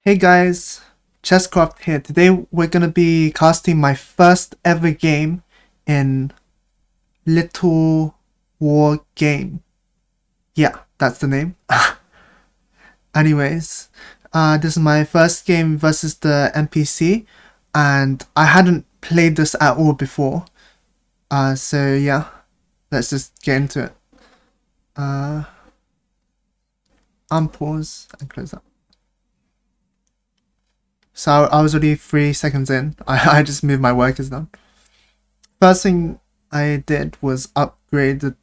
Hey guys, Chesscraft here. Today we're gonna be casting my first ever game in Little War Game. Yeah, that's the name. Anyways, this is my first game versus the NPC, and I hadn't played this at all before. So yeah, let's just get into it. Unpause and close that. So I was already 3 seconds in. I just moved my workers down. First thing I did was upgrade the...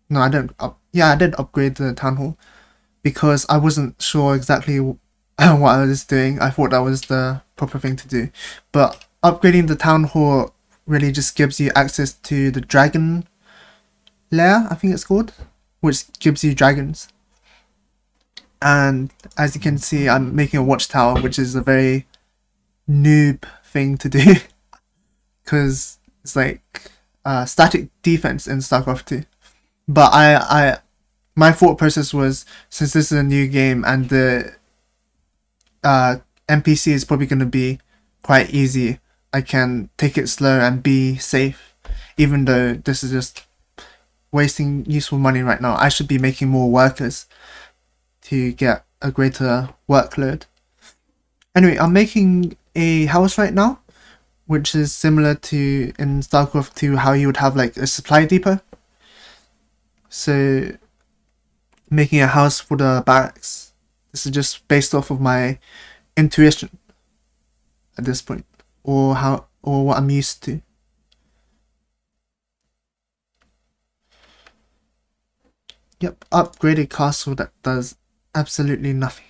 No, I didn't I did upgrade the town hall because I wasn't sure exactly what I was doing. I thought that was the proper thing to do. But upgrading the town hall really just gives you access to the dragon lair, I think it's called, which gives you dragons. And as you can see, I'm making a watchtower, which is a very noob thing to do because it's like static defense in StarCraft 2. But my thought process was, since this is a new game and the NPC is probably going to be quite easy, I can take it slow and be safe, even though this is just wasting useful money right now. I should be making more workers to get a greater workload. Anyway, I'm making a house right now, which is similar to in StarCraft 2 how you would have like a supply depot. So making a house for the barracks. This is just based off of my intuition at this point, or what I'm used to. Yep, upgraded castle that does absolutely nothing.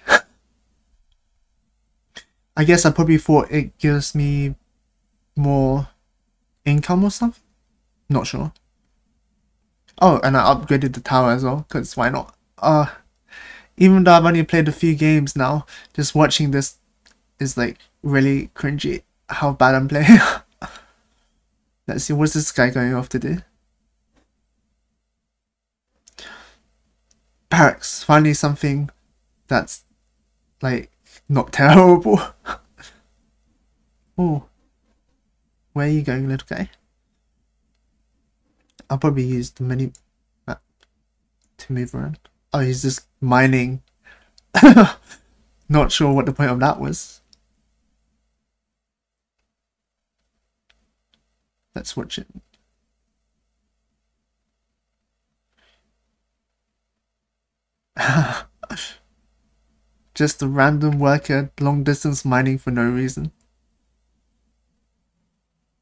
I guess I probably thought it gives me more income or something. Not sure. Oh, and I upgraded the tower as well, because why not? Even though I've only played a few games now, just watching this is like really cringy how bad I'm playing. Let's see, what's this guy going off to do? Barracks, finally something that's like not terrible. Oh, where are you going, little guy? I'll probably use the mini map to move around. Oh, he's just mining. Not sure what the point of that was. Let's watch it. Just a random worker long distance mining for no reason.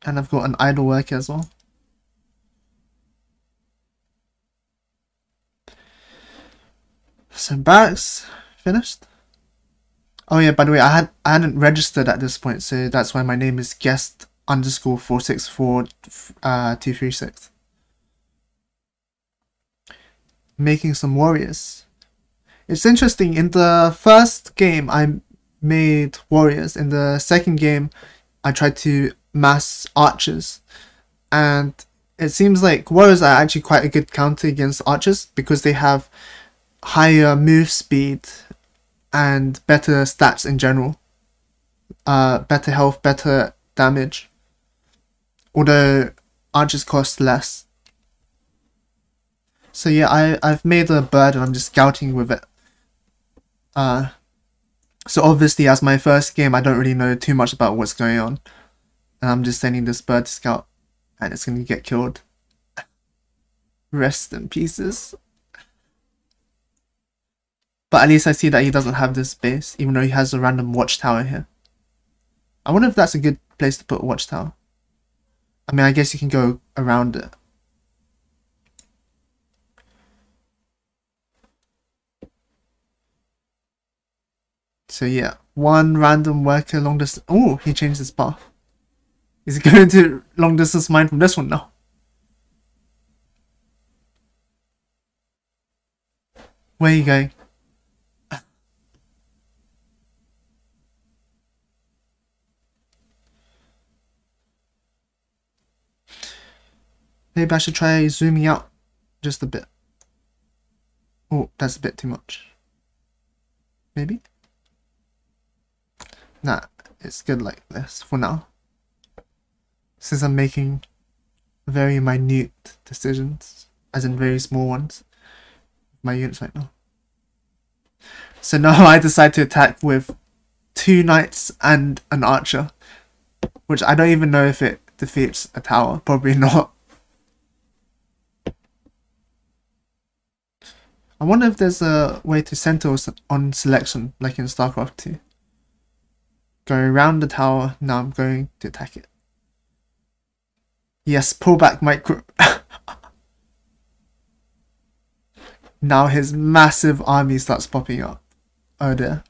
And I've got an idle worker as well. So barracks finished. Oh yeah, by the way, I hadn't registered at this point, so that's why my name is guest underscore 464 236. Making some warriors. It's interesting, in the first game I made warriors. In the second game I tried to mass archers, and it seems like warriors are actually quite a good counter against archers because they have higher move speed and better stats in general. Better health, better damage, although archers cost less. So yeah, I've made a bird and I'm just scouting with it. So obviously as my first game I don't really know too much about what's going on, and I'm just sending this bird to scout and it's gonna get killed. Rest in pieces. But at least I see that he doesn't have this base, even though he has a random watchtower here. I wonder if that's a good place to put a watchtower. I mean, I guess you can go around it. So yeah, one random worker long distance. Oh, he changed his path. Is he going to long distance mine from this one now? Where are you going? Maybe I should try zooming out just a bit. Oh, that's a bit too much. Maybe? Nah, it's good like this for now. Since I'm making very minute decisions, as in very small ones, my units right now. So now I decide to attack with 2 knights and an archer, which I don't even know if it defeats a tower. Probably not. I wonder if there's a way to center on selection, like in StarCraft 2. Going around the tower, now I'm going to attack it. Yes, pull back micro. Now his massive army starts popping up. Oh dear.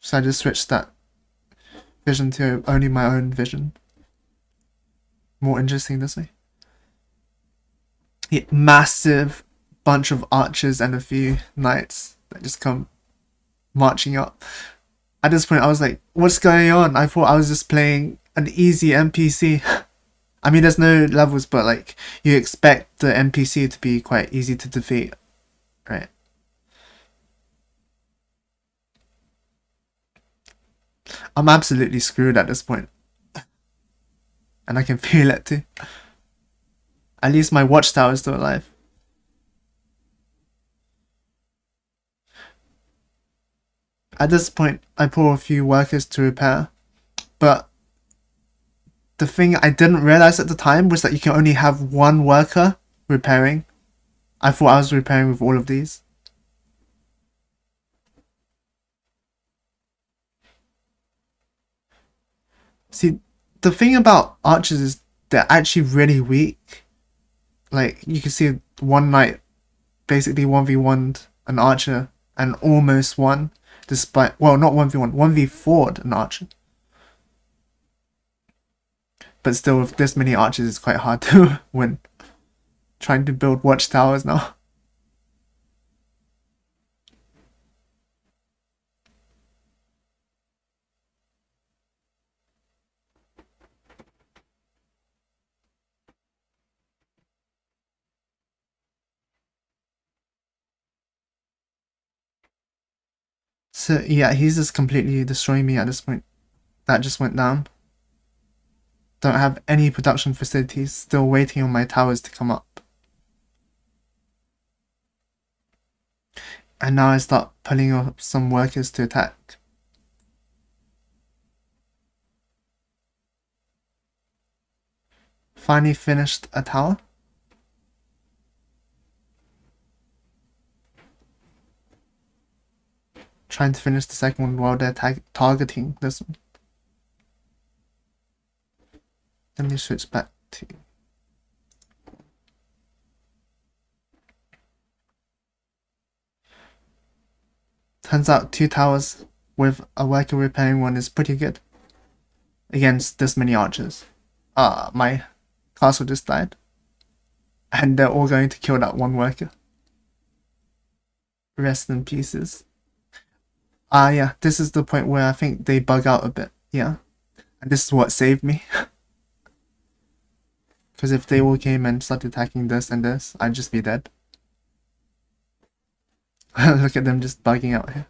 So I just switched that vision to only my own vision. More interesting this way. Yeah, massive bunch of archers and a few knights that just come marching up. At this point I was like, what's going on? I thought I was just playing an easy NPC. I mean, there's no levels, but like you expect the NPC to be quite easy to defeat, right? I'm absolutely screwed at this point. And I can feel it too. At least my watchtower is still alive. At this point, I pull a few workers to repair. But the thing I didn't realize at the time was that you can only have one worker repairing. I thought I was repairing with all of these. See, the thing about archers is they're actually really weak. Like, you can see one knight basically 1v1'd an archer and almost won, despite, well, not 1v1, 1v4'd an archer. But still, with this many archers, it's quite hard to win. Trying to build watchtowers now. So yeah, he's just completely destroying me at this point. That just went down. Don't have any production facilities, still waiting on my towers to come up. And now I start pulling up some workers to attack. Finally finished a tower. Trying to finish the second one while they're targeting this one. Let me switch back to... Turns out 2 towers with a worker repairing one is pretty good against this many archers. My castle just died. And they're all going to kill that one worker. Rest in pieces. Yeah, this is the point where I think they bug out a bit. Yeah. And this is what saved me. Because if they all came and started attacking this and this, I'd just be dead. Look at them just bugging out here.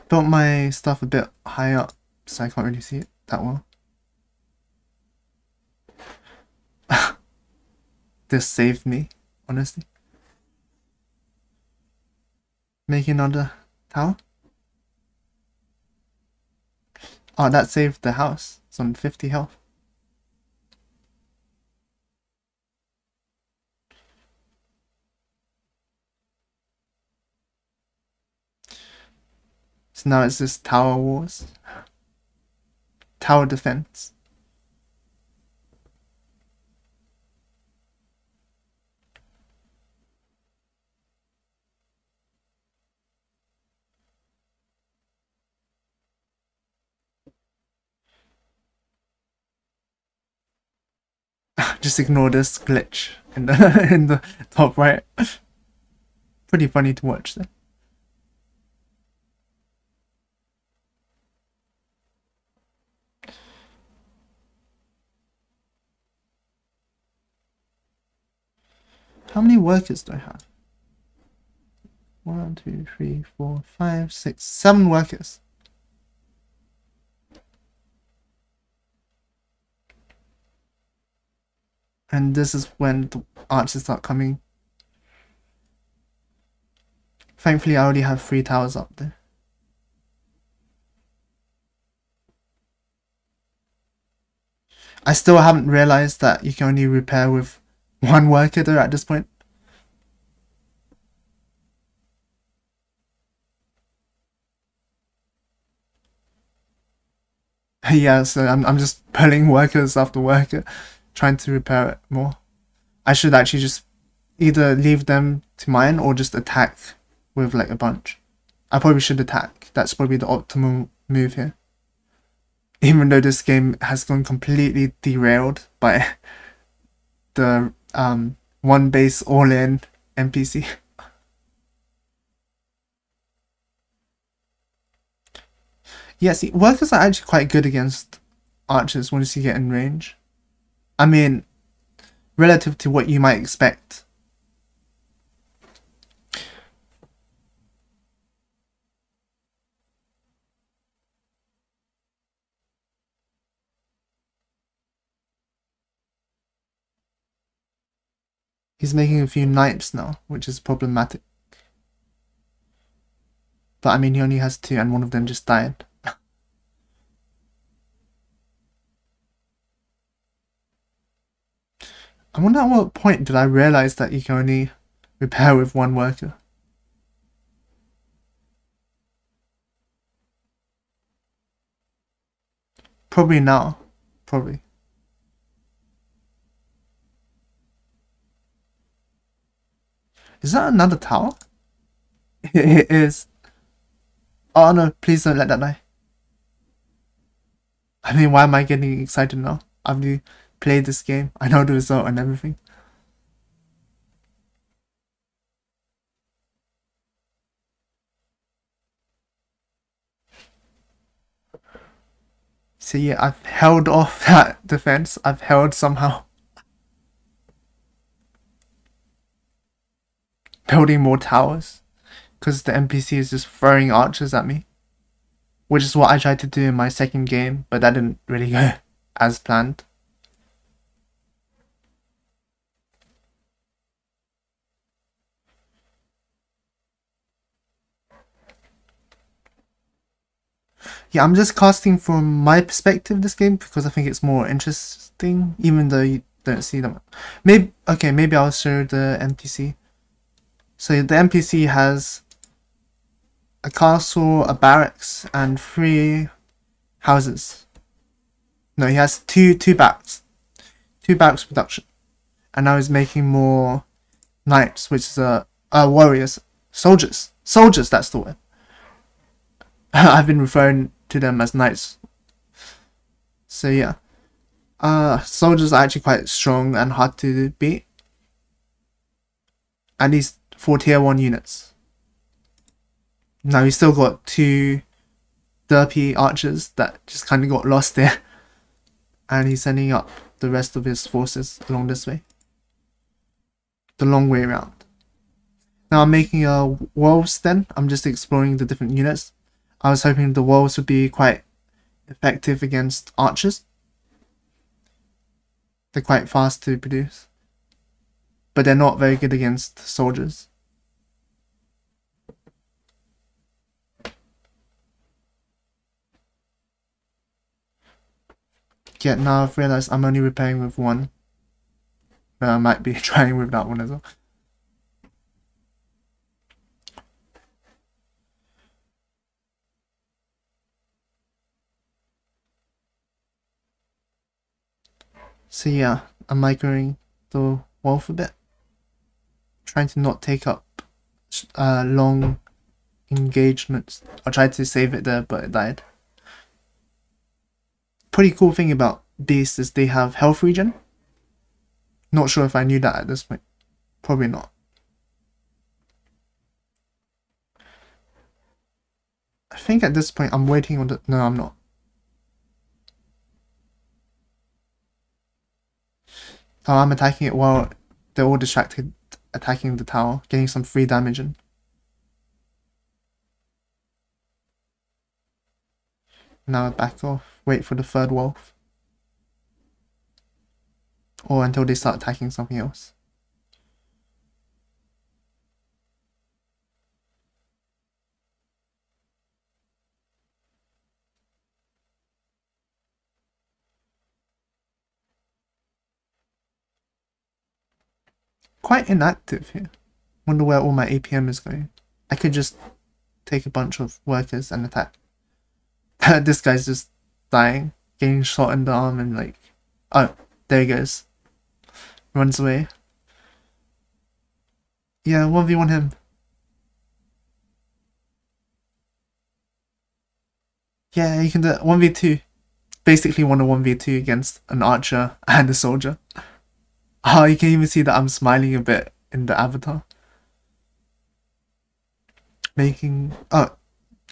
Built my stuff a bit high up, so I can't really see it that well. This saved me, honestly. Make another tower. Oh, that saved the house. It's on 50 health. So now it's just tower wars. Tower defense. Just ignore this glitch in the in the top right. Pretty funny to watch though. How many workers do I have? 1, 2, 3, 4, 5, 6, 7 workers. And this is when the archers start coming. Thankfully, I already have 3 towers up there. I still haven't realized that you can only repair with 1 worker though at this point. Yeah, so I'm just pulling workers after worker, trying to repair it more. I should actually just either leave them to mine or just attack with like a bunch. I probably should attack. That's probably the optimal move here. Even though this game has gone completely derailed by the one base all-in NPC. Yeah, see, workers are actually quite good against archers once you get in range. I mean, relative to what you might expect. He's making a few knights now, which is problematic. But I mean, he only has 2 and one of them just died. I wonder at what point did I realize that you can only repair with 1 worker. Probably now. Probably. Is that another tower? It is. Oh no, please don't let that die. I mean, why am I getting excited now? I've played this game. I know the result and everything. So yeah, I've held off that defense. I've held somehow. Building more towers. Because the NPC is just throwing archers at me. Which is what I tried to do in my second game, but that didn't really go as planned. Yeah, I'm just casting from my perspective this game because I think it's more interesting, even though you don't see them. Maybe I'll show the NPC. So the NPC has a castle, a barracks, and 3 houses. No, he has two barracks. 2 barracks production. And now he's making more knights, which is warriors. Soldiers. Soldiers, that's the word. I've been referring to them as knights. So yeah. Soldiers are actually quite strong and hard to beat. At least for tier 1 units. Now he's still got 2 derpy archers that just kind of got lost there. And he's sending up the rest of his forces along this way. The long way around. Now I'm making wolves then. I'm just exploring the different units. I was hoping the wolves would be quite effective against archers. They're quite fast to produce. But they're not very good against soldiers. Yet now I've realized I'm only repairing with 1. But I might be trying with that one as well. So yeah, I'm microing the wolf a bit. Trying to not take up long engagements. I tried to save it there, but it died. Pretty cool thing about beasts is they have health regen. Not sure if I knew that at this point. Probably not. I think at this point I'm waiting on the... No, I'm not. Oh, I'm attacking it while they're all distracted attacking the tower, getting some free damage in. Now back off, wait for the third wolf. Or until they start attacking something else. Quite inactive here. Wonder where all my APM is going. I could just take a bunch of workers and attack. This guy's just dying, getting shot in the arm and like... Oh, there he goes. Runs away. Yeah, 1v1 him. Yeah, you can do it. 1v2. Basically want a 1v2 against an archer and a soldier. Oh, you can even see that I'm smiling a bit in the avatar.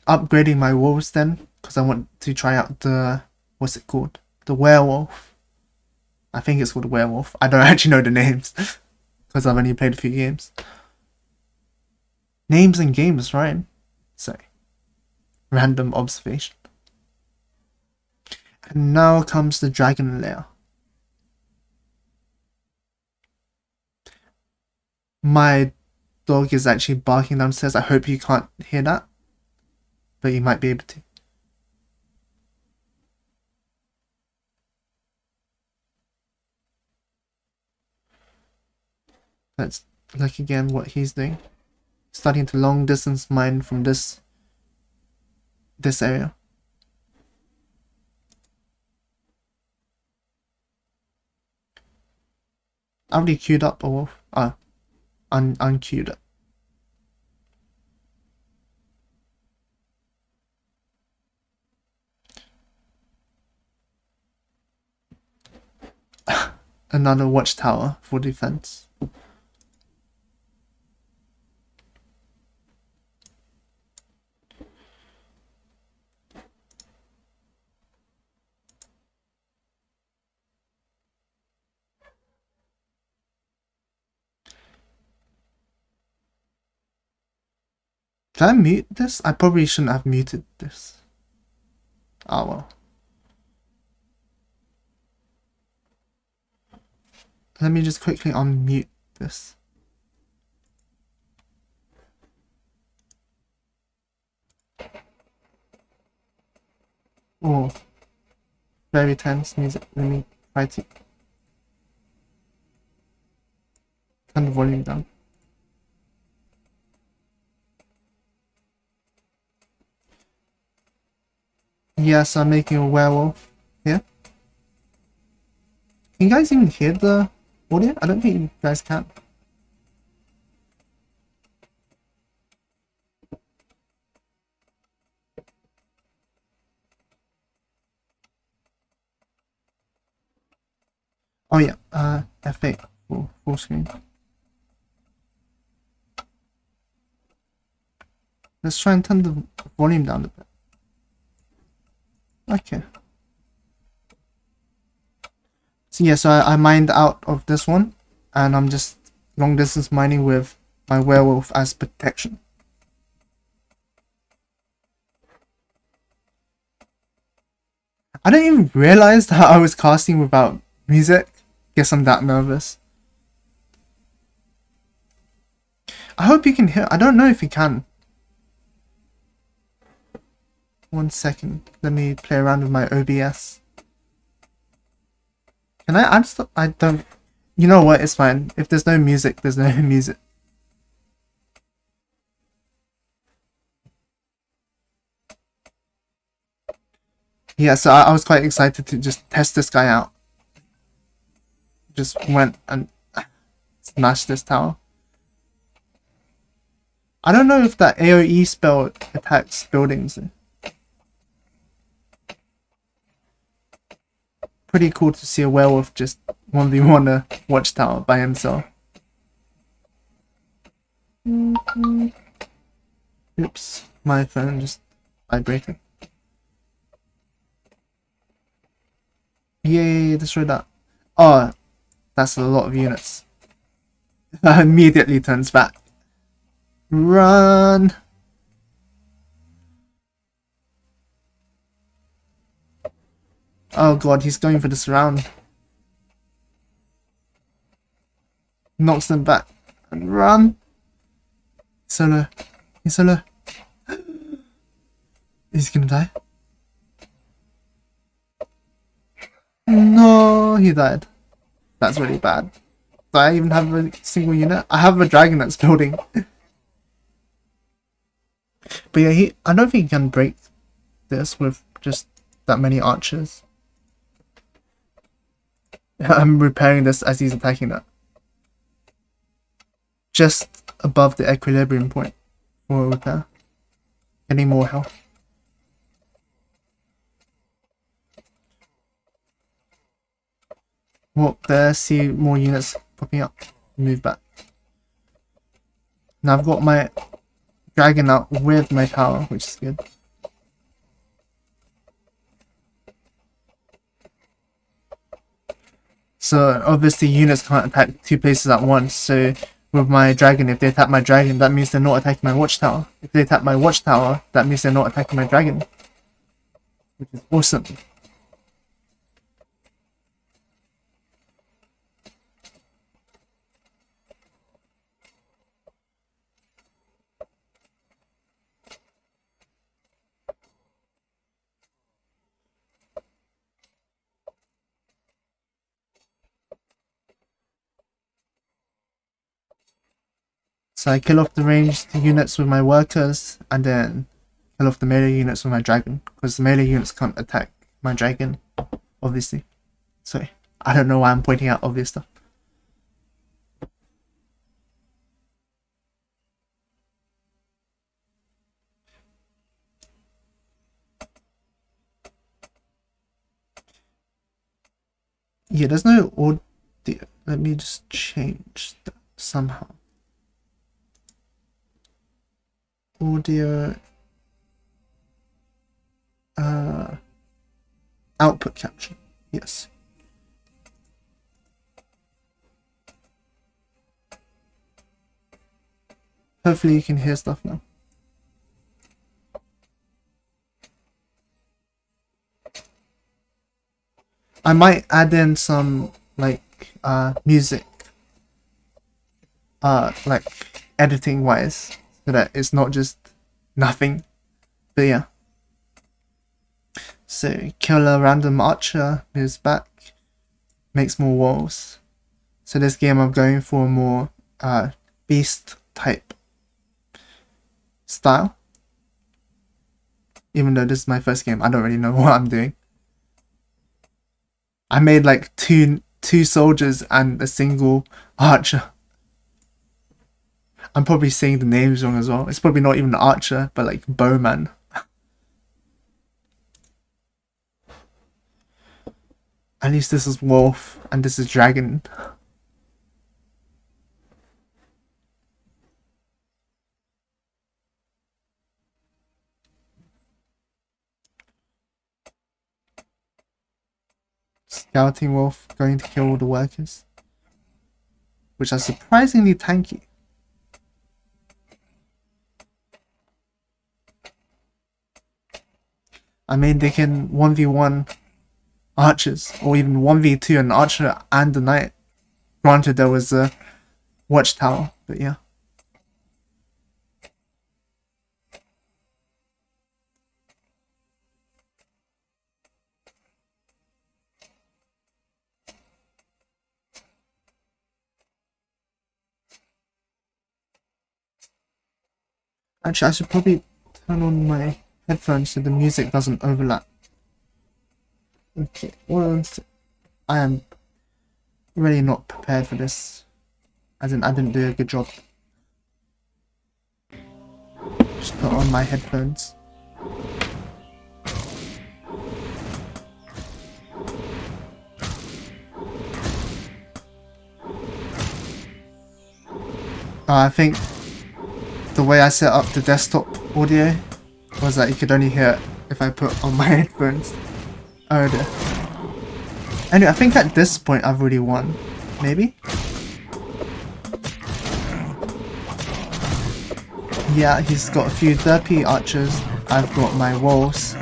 Upgrading my wolves then, because I want to try out the, what's it called? The werewolf. I think it's called a werewolf. I don't actually know the names, because I've only played a few games. Names and games, right? So, random observation. And now comes the dragon lair. My dog is actually barking downstairs. I hope you can't hear that, but you might be able to. Let's look again what he's doing. Starting to long distance mine from this area. I already queued up a wolf. Oh, unqueued it. Another watchtower for defense. Did I mute this? I probably shouldn't have muted this. Oh well. Let me just quickly unmute this. Oh, very tense music. Let me try to turn the volume down. Yes, I'm making a werewolf here. Can you guys even hear the audio? I don't think you guys can. Oh yeah, F8 full screen. Let's try and turn the volume down a bit. Okay. So yeah, so I mined out of this one, and I'm just long distance mining with my werewolf as protection. I didn't even realize that I was casting without music. Guess I'm that nervous. I hope you can hear. I don't know if you can. 1 second. Let me play around with my OBS. Can I add stuff? I don't. You know what? It's fine. If there's no music, there's no music. Yeah, so I was quite excited to just test this guy out. Just went and smashed this tower. I don't know if that AoE spell attacks buildings. Pretty cool to see a werewolf just 1v1 a watchtower by himself. Oops, my phone just vibrated. Yay, destroy that. Oh, that's a lot of units. Immediately turns back. Run! Oh god, he's going for the surround. Knocks them back. And run! Solo. He's solo. He's gonna die. No, he died. That's really bad. Do I even have a single unit? I have a dragon that's building. But yeah, I don't think he can break this with just that many archers. I'm repairing this as he's attacking that. Just above the equilibrium point for repair. Getting more health. Walk there, see more units popping up. Move back. Now I've got my dragon out with my tower, which is good. So obviously units can't attack two places at once, so with my dragon, if they attack my dragon, that means they're not attacking my watchtower. If they attack my watchtower, that means they're not attacking my dragon. Which is awesome. So I kill off the ranged units with my workers, and then kill off the melee units with my dragon, because the melee units can't attack my dragon, obviously. Sorry, I don't know why I'm pointing out obvious stuff. Yeah, there's no audio. Let me just change that somehow. Audio output capture. Yes. Hopefully you can hear stuff now. I might add in some like music like editing wise, so that it's not just nothing. But yeah. So kill a random archer, moves back, makes more walls. So this game I'm going for a more beast type style. Even though this is my first game, I don't really know what I'm doing. I made like two soldiers and a single archer. I'm probably saying the names wrong as well. It's probably not even an archer, but like bowman. At least this is wolf and this is dragon. Scouting wolf going to kill all the workers, which are surprisingly tanky. I mean, they can 1v1 archers, or even 1v2 an archer and a knight. Granted, there was a watchtower, but yeah. Actually, I should probably turn on my headphones so the music doesn't overlap. Okay, well, I am really not prepared for this. As in, I didn't do a good job. Just put on my headphones. I think the way I set up the desktop audio was that you could only hear it if I put on my headphones. Oh dear. Anyway, I think at this point I've already won. Maybe? Yeah, he's got a few derpy archers. I've got my walls.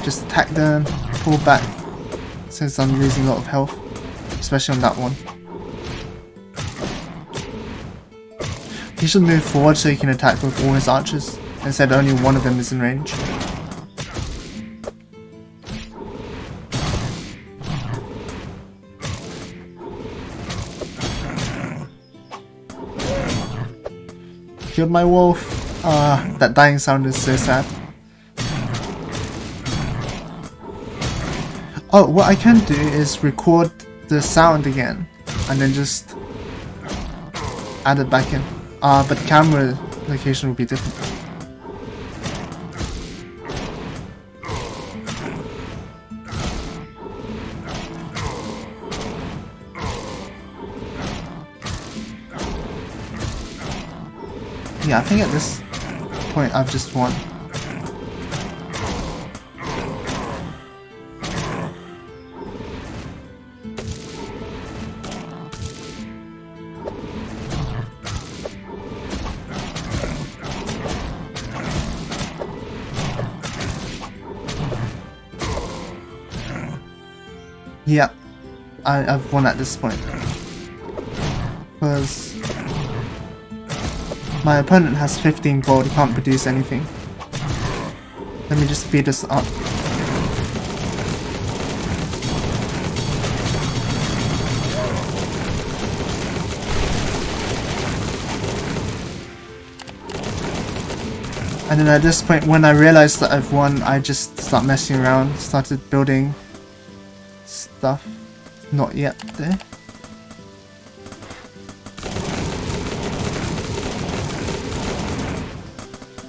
Just attack them, pull back, since I'm losing a lot of health, especially on that one. He should move forward so he can attack with all his archers, instead only one of them is in range. Killed my wolf. That dying sound is so sad. Oh, what I can do is record the sound again and then just add it back in. But the camera location will be different. Yeah, I think at this point I've just won. Yeah, I've won at this point. Because my opponent has 15 gold, he can't produce anything. Let me just speed this up. And then at this point, when I realized that I've won, I just start messing around, started building stuff. Not yet there.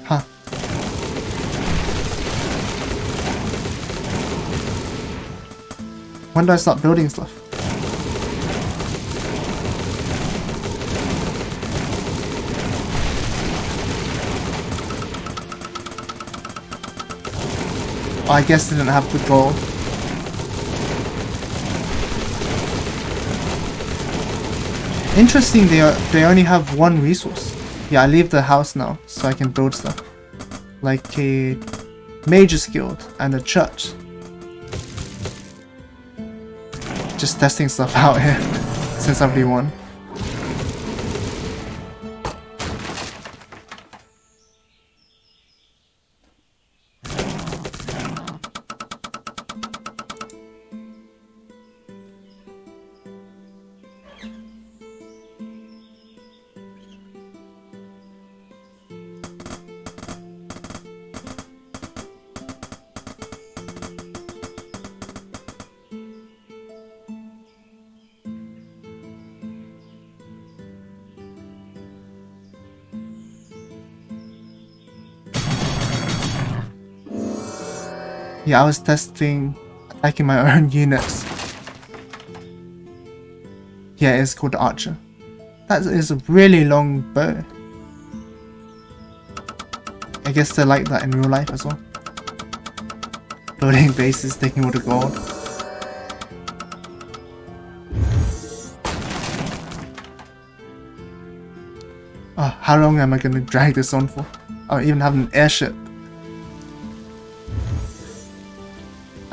Huh. When do I start building stuff? Oh, I guess they didn't have the gold. Interesting, they only have one resource. Yeah, I leave the house now, so I can build stuff. Like a mage's guild and a church. Just testing stuff out here, since I've already won. Yeah, I was testing attacking my own units. Yeah, it's called the Archer. That is a really long bow. I guess they're like that in real life as well. Building bases, taking all the gold. Oh, how long am I gonna drag this on for? I even have an airship.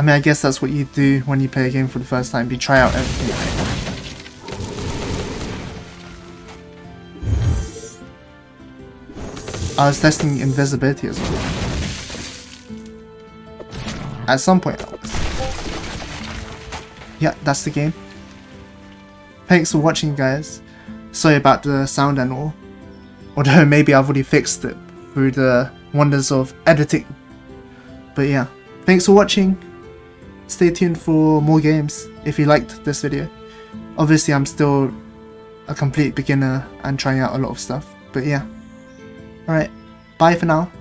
I mean, I guess that's what you do when you play a game for the first time. You try out everything. I was testing invisibility as well. At some point I was. Yeah, that's the game. Thanks for watching, guys. Sorry about the sound and all. Although maybe I've already fixed it through the wonders of editing. But yeah, thanks for watching. Stay tuned for more games if you liked this video. Obviously I'm still a complete beginner and trying out a lot of stuff, but yeah. Alright, bye for now.